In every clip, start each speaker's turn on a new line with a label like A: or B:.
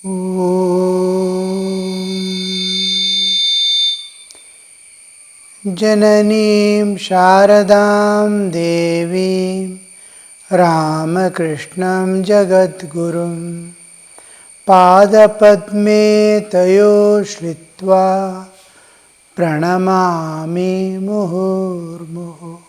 A: Jananim Sharadam Devim Ramakrishnam Jagadgurum Padapadme Tayo Shritva Pranamami Muhurmuhu.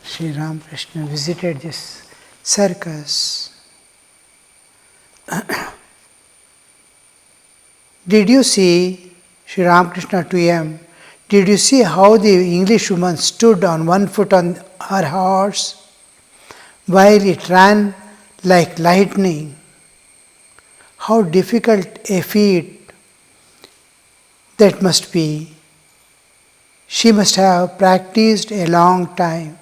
A: Sri Ramakrishna visited this circus. Did you see, Sri Ramakrishna to him, did you see how the English woman stood on one foot on her horse while it ran like lightning? How difficult a feat that must be. She must have practiced a long time.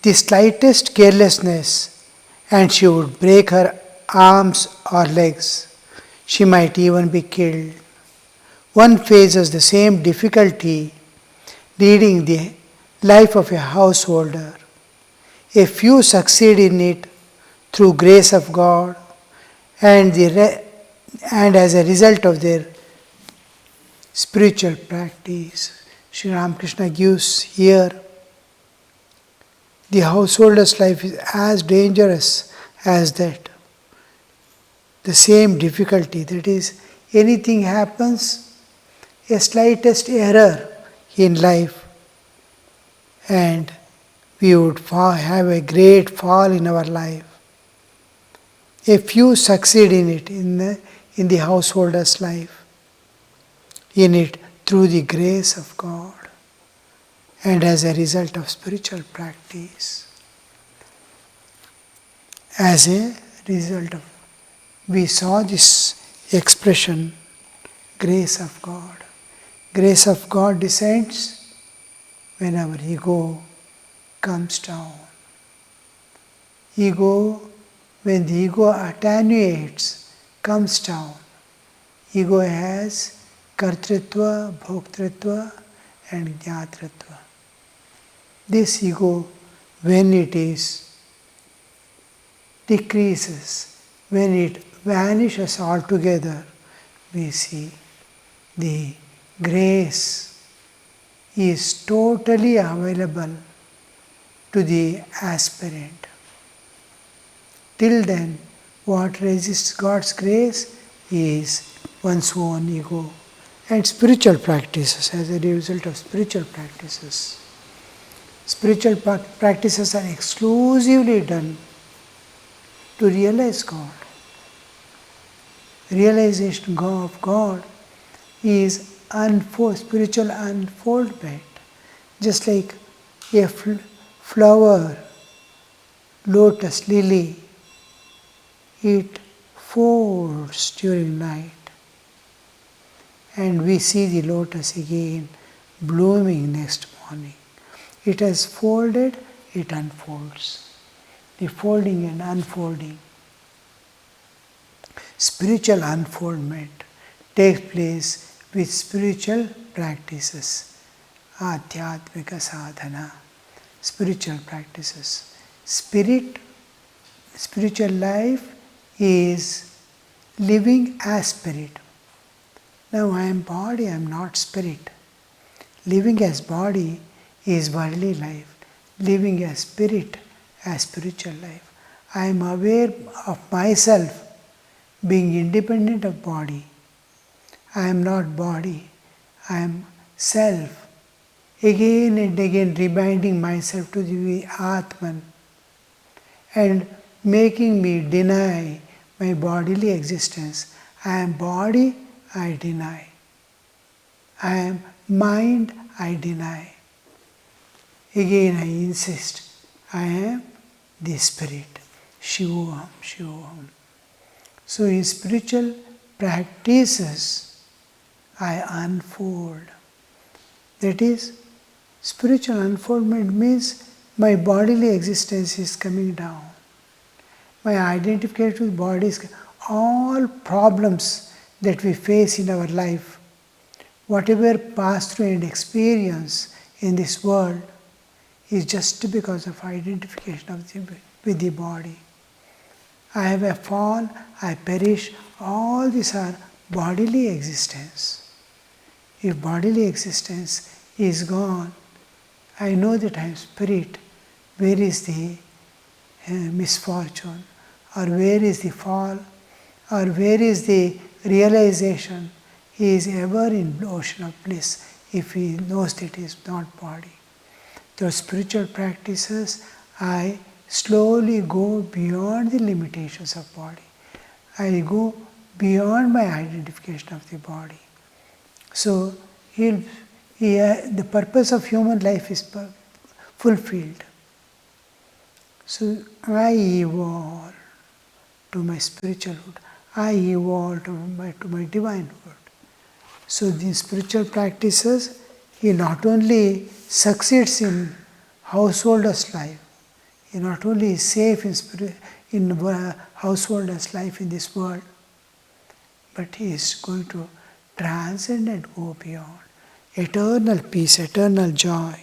A: The slightest carelessness and she would break her arms or legs. She might even be killed. One faces the same difficulty leading the life of a householder. A few succeed in it through grace of God and as a result of their spiritual practice. Sri Ramakrishna gives here the householder's life is as dangerous as that. The same difficulty, that is, anything happens, a slightest error in life, and we would have a great fall in our life. A few succeed in it, in the householder's life, in it through the grace of God and as a result of spiritual practice. As a result of, we saw this expression, grace of God. Grace of God descends when our ego comes down. When the ego attenuates, comes down. Ego has kartritva, bhoktritva and jnatritva. This ego, when it is decreases, when it vanishes altogether, we see the grace is totally available to the aspirant. Till then, what resists God's grace is one's own ego and spiritual practices as a result of spiritual practices. Spiritual practices are exclusively done to realize God. Realization of God is spiritual unfoldment. Just like a flower, lotus, lily, it folds during night. And we see the lotus again blooming next morning. It has folded, it unfolds. The folding and unfolding. Spiritual unfoldment takes place with spiritual practices. Adhyatmika sadhana. Spiritual practices. Spiritual life is living as spirit. Now I am body, I am not spirit. Living as body is worldly life. Living as spirit, as spiritual life. I am aware of myself being independent of body. I am not body, I am self. Again and again reminding myself to the Atman and making me deny my bodily existence. I am body, I deny. I am mind, I deny. Again I insist, I am the spirit. Shivoham, Shivoham. So in spiritual practices, I unfold. That is, spiritual unfoldment means my bodily existence is coming down. My identification with body is all problems that we face in our life, whatever pass through and experience in this world, is just because of identification with the body. I have a fall, I perish, all these are bodily existence. If bodily existence is gone, I know that I am spirit. Where is the misfortune? Or where is the fall? Or where is the realization? He is ever in the ocean of bliss if he knows that he is not body. Through spiritual practices, I slowly go beyond the limitations of body. I go beyond my identification of the body. So the purpose of human life is fulfilled. So I evolve to my spiritualhood. I evolve to my divinehood. So these spiritual practices, he not only succeeds in householder's life, he not only is safe in householder's life in this world, but he is going to transcend and go beyond. Eternal peace, eternal joy.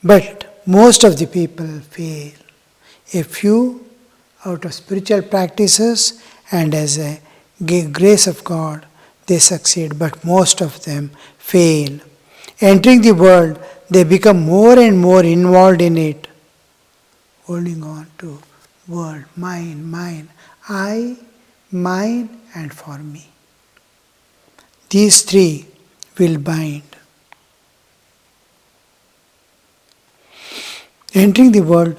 A: But most of the people fail. A few out of spiritual practices and as a grace of God, they succeed, but most of them fail. Entering the world, they become more and more involved in it, holding on to world, mine, I, mine, and for me. These three will bind. Entering the world,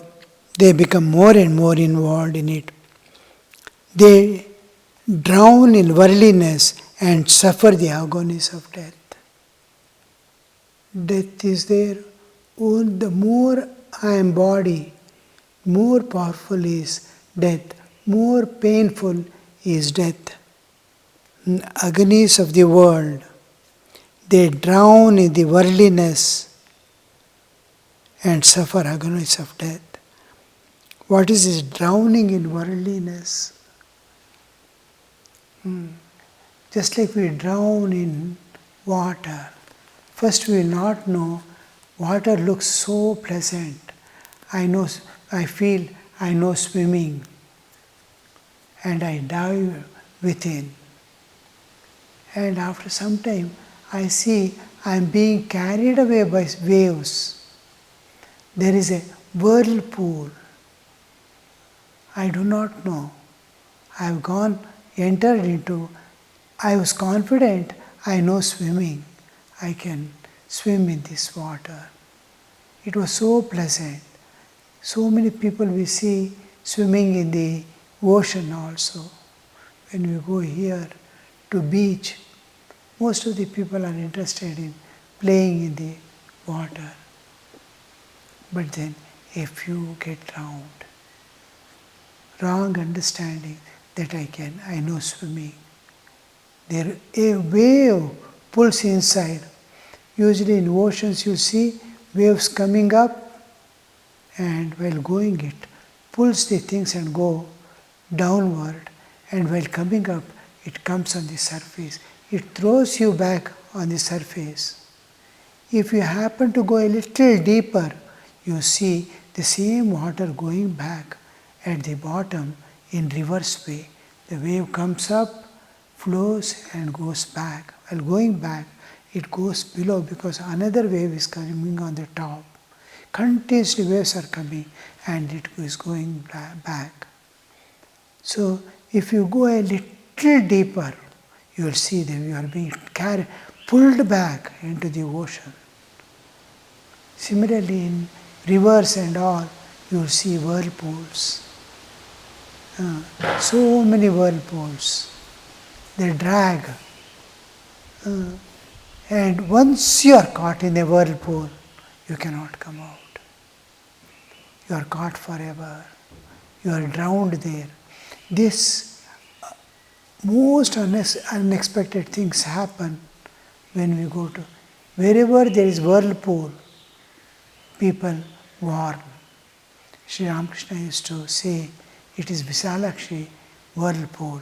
A: they become more and more involved in it. They drown in worldliness and suffer the agonies of death. Death is there. The more I am body, more powerful is death, more painful is death. Agonies of the world, they drown in the worldliness and suffer agonies of death. What is this drowning in worldliness? Just like we drown in water. First we will not know, water looks so pleasant. I feel I know swimming, and I dive within. And after some time, I see I am being carried away by waves. There is a whirlpool. I do not know. I have entered into, I was confident I know swimming. I can swim in this water. It was so pleasant. So many people we see swimming in the ocean also. When we go here to beach, most of the people are interested in playing in the water. But then a few get drowned. Wrong understanding that I know swimming. There a wave pulls inside. Usually in oceans you see waves coming up, and while going it pulls the things and go downward, and while coming up it comes on the surface. It throws you back on the surface. If you happen to go a little deeper, you see the same water going back at the bottom in reverse way. The wave comes up, flows and goes back. While going back, it goes below because another wave is coming on the top. Continuously waves are coming and it is going back. So if you go a little deeper, you will see that you are being pulled back into the ocean. Similarly, in rivers and all, you will see whirlpools. So many whirlpools. They drag. And once you are caught in a whirlpool, you cannot come out. You are caught forever. You are drowned there. This most unexpected things happen when we go to wherever there is whirlpool, people warn. Sri Ramakrishna used to say, it is Visalakshi whirlpool.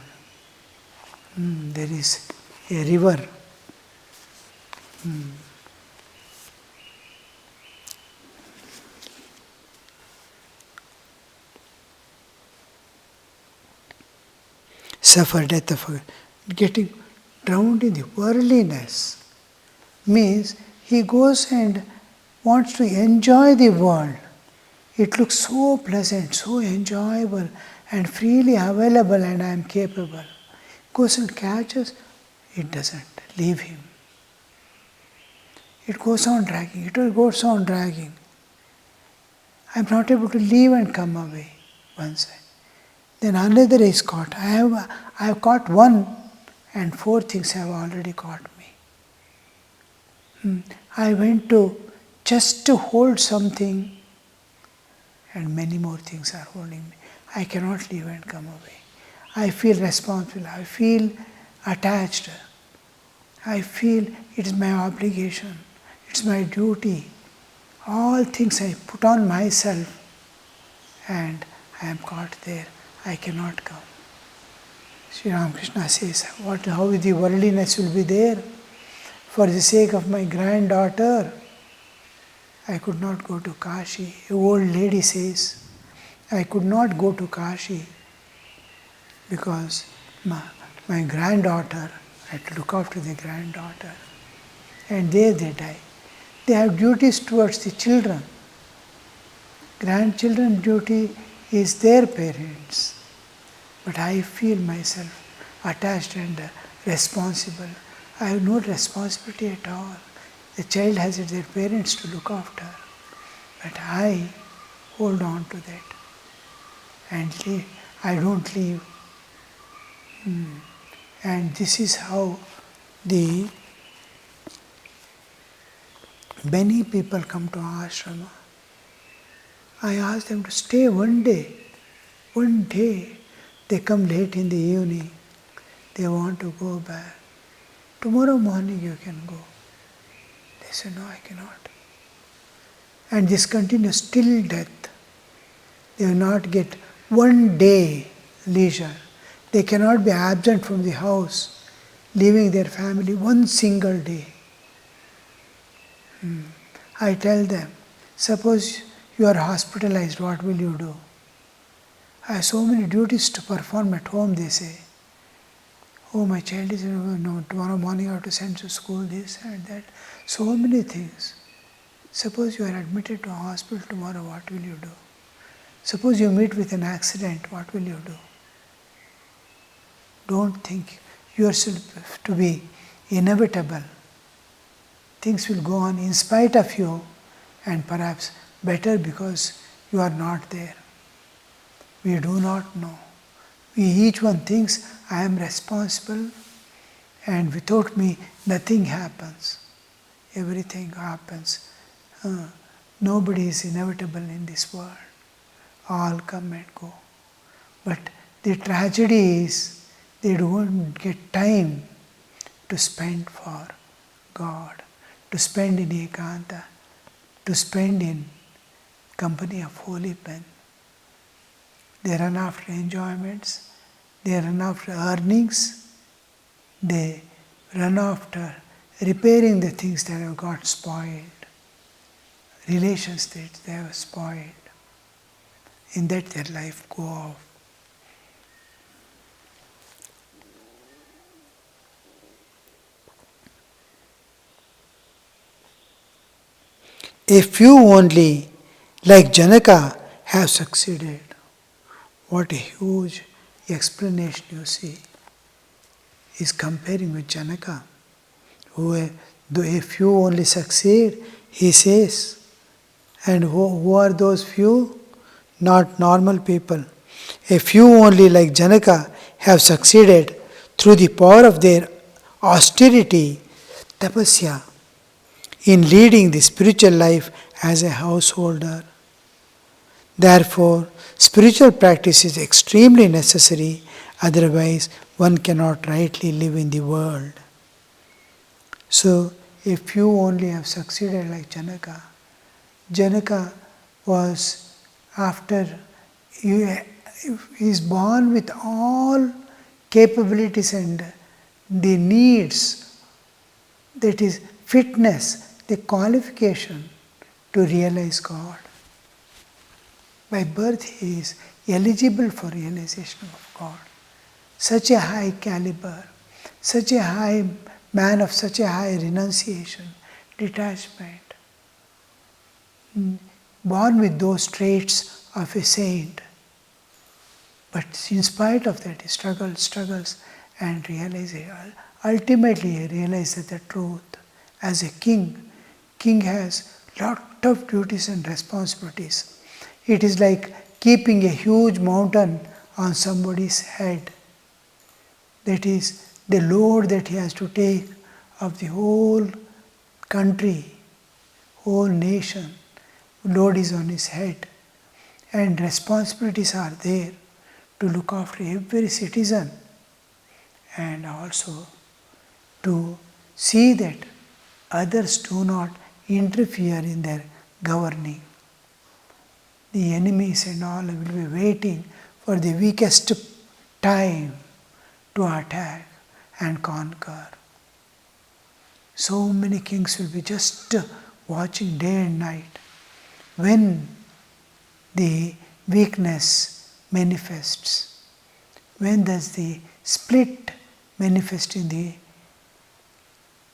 A: There is a river. Suffer death of getting drowned in the worldliness means he goes and wants to enjoy the world. It looks so pleasant, so enjoyable and freely available, and I am capable. Goes and catches, it doesn't. Leave him. It goes on dragging. It goes on dragging. I am not able to leave and come away. One side. Then another is caught. I have caught one, and 4 things have already caught me. I went to just to hold something, and many more things are holding me. I cannot leave and come away. I feel responsible. I feel attached. I feel it is my obligation. It's my duty. All things I put on myself, and I am caught there. I cannot come. Sri Ramakrishna says, how the worldliness will be there? For the sake of my granddaughter, I could not go to Kashi. A old lady says, I could not go to Kashi because my granddaughter, I had to look after the granddaughter. And there they die. They have duties towards the children. Grandchildren duty is their parents. But I feel myself attached and responsible. I have no responsibility at all. The child has their parents to look after. But I hold on to that and leave. I don't leave. And this is how the many people come to ashrama. I ask them to stay one day. One day. They come late in the evening. They want to go back. Tomorrow morning you can go. They say, no, I cannot. And this continues till death. They will not get one day leisure. They cannot be absent from the house, leaving their family one single day. I tell them, suppose you are hospitalized, what will you do? I have so many duties to perform at home, they say. Oh, my child is, no, tomorrow morning I have to send to school, this and that. So many things. Suppose you are admitted to a hospital tomorrow, what will you do? Suppose you meet with an accident, what will you do? Don't think yourself to be inevitable. Things will go on in spite of you, and perhaps better because you are not there. We do not know. We each one thinks, I am responsible, and without me nothing happens. Everything happens. Nobody is inevitable in this world. All come and go. But the tragedy is they don't get time to spend for God, to spend in ekanta, to spend in company of holy men. They run after enjoyments, they run after earnings, they run after repairing the things that have got spoiled, relations that they have spoiled. In that their life go off. A few only, like Janaka, have succeeded. What a huge explanation you see. He is comparing with Janaka, though a few only succeed, he says. And who are those few? Not normal people. A few only, like Janaka, have succeeded through the power of their austerity, tapasya, in leading the spiritual life as a householder. Therefore, spiritual practice is extremely necessary, otherwise one cannot rightly live in the world. So, a few only have succeeded like Janaka. Janaka was after he is born with all capabilities and the needs, that is fitness, the qualification to realize God. By birth he is eligible for realization of God. Such a high caliber, such a high man of such a high renunciation, detachment, born with those traits of a saint. But in spite of that, he struggles and realizes, ultimately he realizes the truth. As a king has lot of duties and responsibilities. It is like keeping a huge mountain on somebody's head. That is the load that he has to take of the whole country, whole nation. Load is on his head. And responsibilities are there to look after every citizen and also to see that others do not interfere in their governing. The enemies and all will be waiting for the weakest time to attack and conquer. So many kings will be just watching day and night. When the weakness manifests, when does the split manifest in the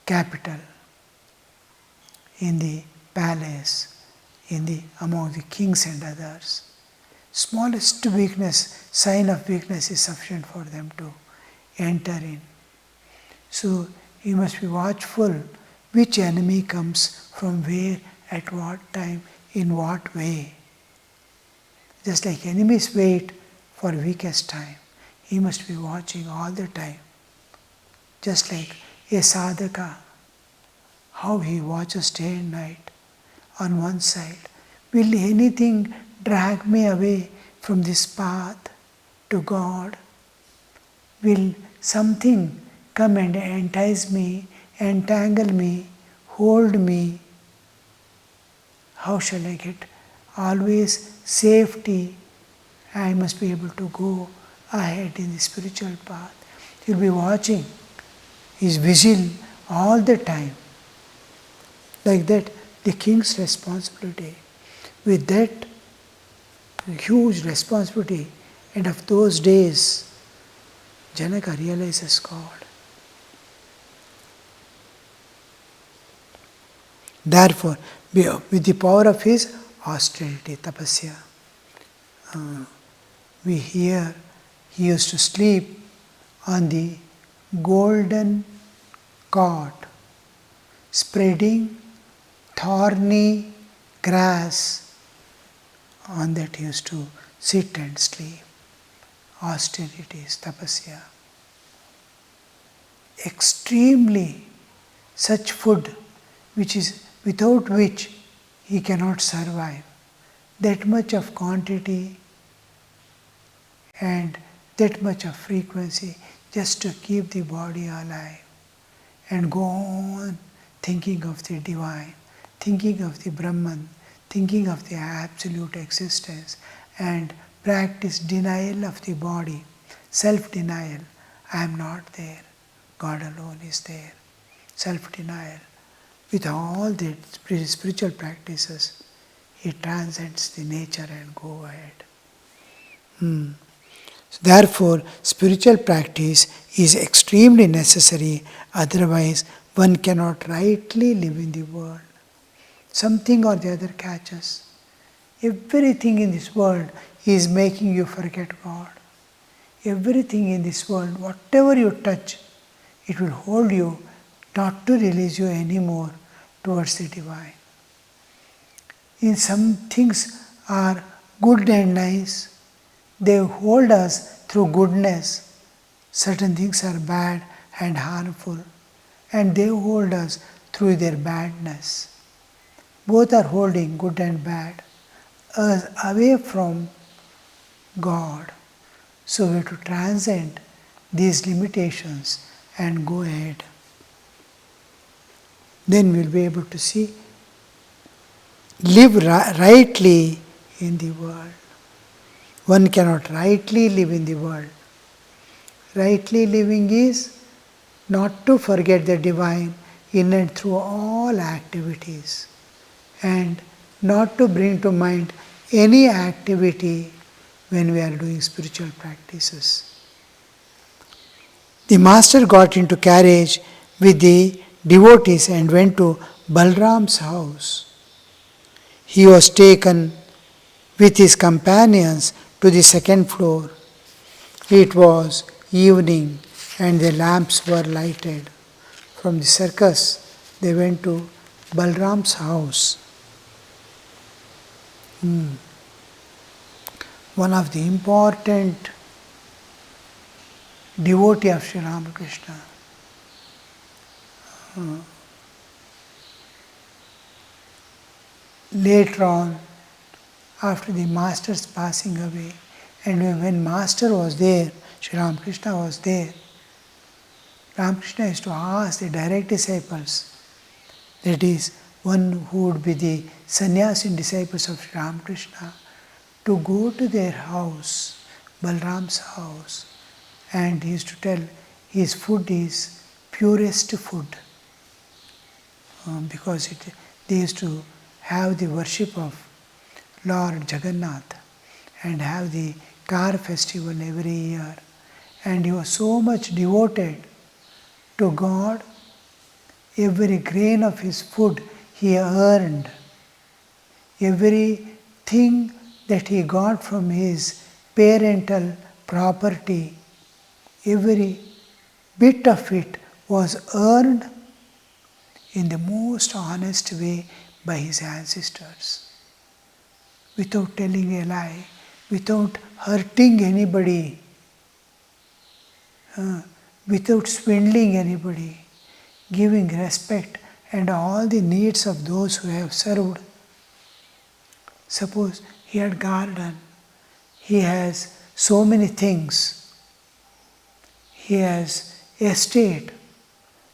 A: capital, in the palace, among the kings and others? Smallest weakness, sign of weakness is sufficient for them to enter in. So you must be watchful which enemy comes from where, at what time, in what way. Just like enemies wait for weakest time, he must be watching all the time. Just like a sadhaka, how he watches day and night on one side. Will anything drag me away from this path to God? Will something come and entice me, entangle me, hold me? How shall I get always safety? I must be able to go ahead in the spiritual path. He'll be watching his vigil all the time. Like that, the king's responsibility. With that huge responsibility, and of those days, Janaka realizes God. Therefore, with the power of his austerity, tapasya, we hear he used to sleep on the golden cot, spreading thorny grass. On that he used to sit and sleep. Austerity is tapasya. Extremely such food without which he cannot survive. That much of quantity and that much of frequency just to keep the body alive and go on thinking of the divine, thinking of the Brahman, thinking of the absolute existence, and practice denial of the body, self-denial. I am not there, God alone is there. Self-denial. With all the spiritual practices, he transcends the nature and go ahead. So therefore, spiritual practice is extremely necessary, otherwise one cannot rightly live in the world. Something or the other catches. Everything in this world is making you forget God. Everything in this world, whatever you touch, it will hold you not to release you anymore towards the divine. In some things are good and nice. They hold us through goodness. Certain things are bad and harmful, and they hold us through their badness. Both are holding, good and bad, us away from God. So we have to transcend these limitations and go ahead. Then we'll be able to see, live rightly in the world. One cannot rightly live in the world. Rightly living is not to forget the divine in and through all activities, and not to bring to mind any activity when we are doing spiritual practices. The master got into carriage with the devotees and went to Balram's house. He was taken with his companions to the second floor. It was evening and the lamps were lighted. From the circus, they went to Balram's house. One of the important devotee of Sri Ramakrishna. Later on, after the master's passing away, and when master was there, Sri Ramakrishna was there, Ramakrishna used to ask the direct disciples, that is, one who would be the sannyasin disciples of Sri Ramakrishna, to go to their house, Balram's house, and he used to tell his food is purest food, because they used to have the worship of Lord Jagannath and have the car festival every year, and he was so much devoted to God. Every grain of his food he earned, everything that he got from his parental property, every bit of it was earned in the most honest way by his ancestors, without telling a lie, without hurting anybody, without swindling anybody, giving respect and all the needs of those who have served. Suppose he had garden, he has so many things, he has estate,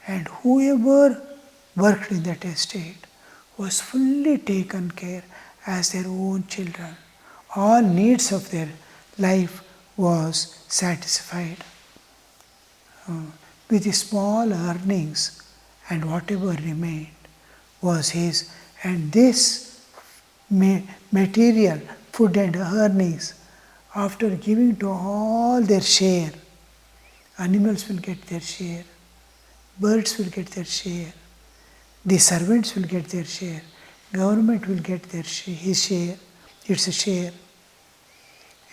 A: and whoever worked in that estate was fully taken care as their own children. All needs of their life was satisfied with the small earnings, and whatever remained was his. And this material, food and earnings, after giving to all their share, animals will get their share, birds will get their share, the servants will get their share, government will get their share, his share, it's a share,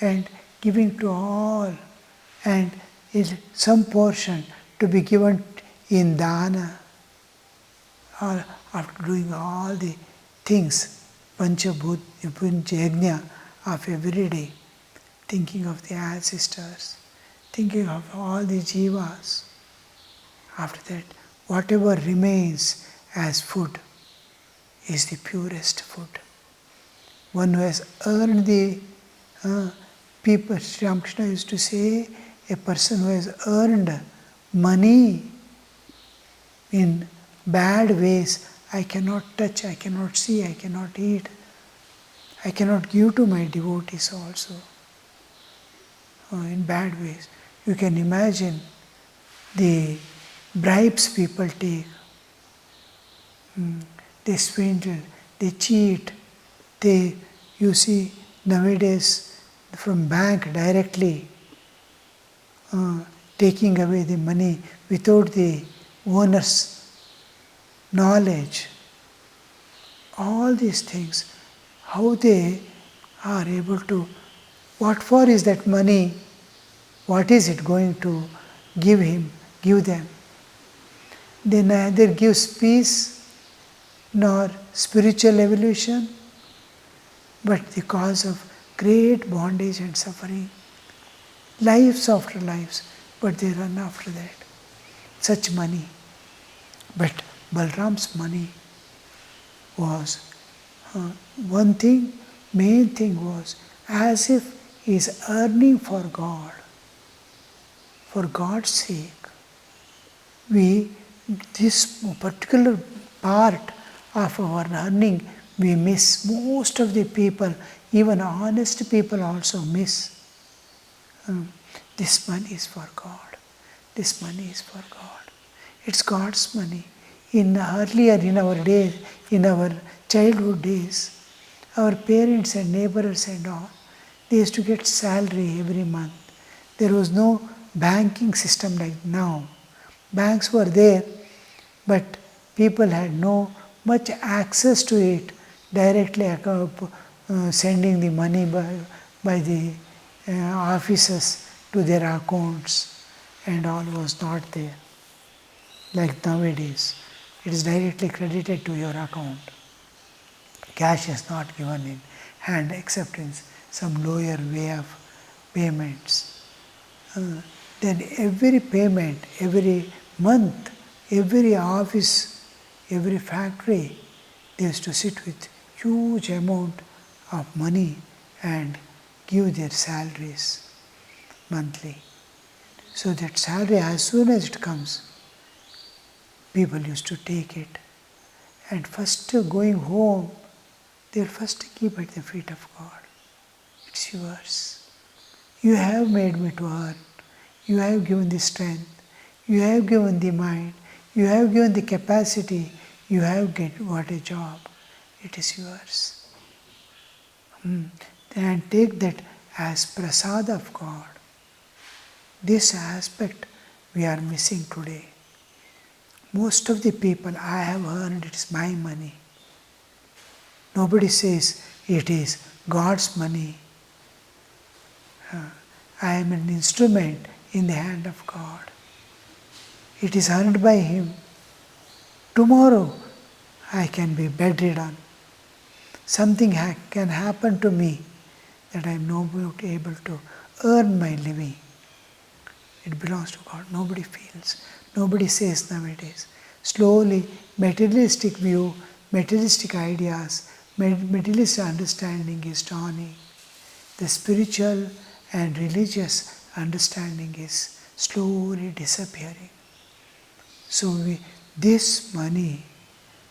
A: and giving to all, and is some portion to be given in dana, or after doing all the things, panchabhut, yajna of every day, thinking of the ancestors, thinking of all the jivas. After that, whatever remains as food is the purest food. One who has earned the people, Sri Ramakrishna used to say, a person who has earned money in bad ways, I cannot touch, I cannot see, I cannot eat, I cannot give to my devotees also. In bad ways. You can imagine the bribes people take. They swindle, they cheat, you see nowadays from bank directly taking away the money without the owner's knowledge. All these things, how they are able to, what for is that money? What is it going to give them? They neither gives peace nor spiritual evolution, but the cause of great bondage and suffering. Lives after lives, but they run after that. Such money. But Balram's money was one thing, main thing was as if he is earning for God, for God's sake. This particular part of our earning, we miss. Most of the people Even honest people also miss. This money is for God. This money is for God. It's God's money. In our days, in our childhood days, our parents and neighbors and all, they used to get salary every month. There was no banking system like now. Banks were there, but people had no much access to it directly sending the money by the officers to their accounts and all was not there. Like nowadays, it is directly credited to your account. Cash is not given in hand except in some lower way of payments. Then every payment, every month, every office, every factory, they used to sit with huge amount of money and give their salaries monthly. So that salary, as soon as it comes, people used to take it. And first going home, they'll first keep at the feet of God. It's yours. You have made me to earn. You have given the strength. You have given the mind. You have given the capacity. You have got a job. It is yours. And take that as prasad of God. This aspect we are missing today. Most of the people, I have earned, it's my money. Nobody says it is God's money. I am an instrument in the hand of God. It is earned by Him. Tomorrow I can be bedridden. Something can happen to me that I am not able to earn my living. It belongs to God. Nobody feels. Nobody says nowadays. Slowly, materialistic view, materialistic ideas, materialistic understanding is dawning. The spiritual and religious understanding is slowly disappearing. So this money,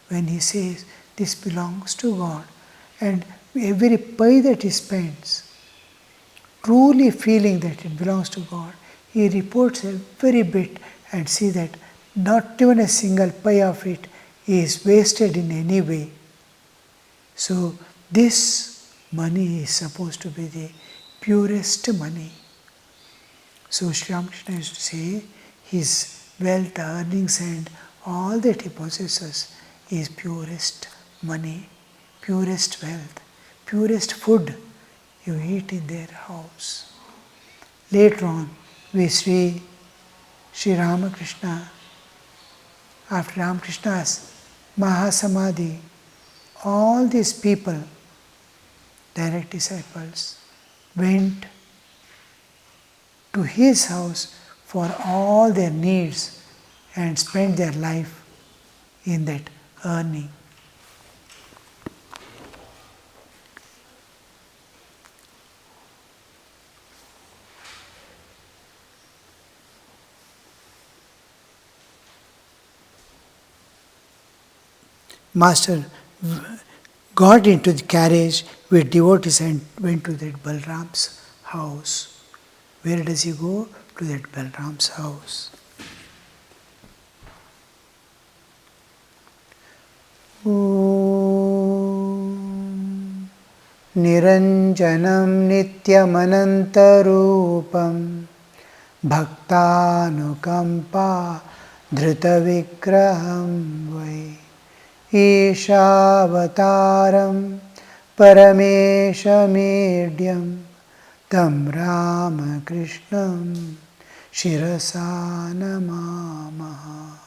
A: when he says this belongs to God, and every pie that he spends, truly feeling that it belongs to God, he reports every bit and see that not even a single pie of it is wasted in any way. So this money is supposed to be the purest money. So Sri Ramakrishna used to say his wealth, earnings and all that he possesses is purest money, purest wealth, purest food you eat in their house. Later on, we see Sri Ramakrishna, after Ramakrishna's Mahasamadhi, all these people, direct disciples, went to his house for all their needs and spent their life in that earning. Master got into the carriage with devotees and went to that Balram's house. Where does he go? To that Balram's house. Om Niranjanam Nityamanantarupam Bhaktanukampa Dhritavigraham Vai Ishavataram Parameshamedhyam Tam Ramakrishnam Shirasa Namamaha.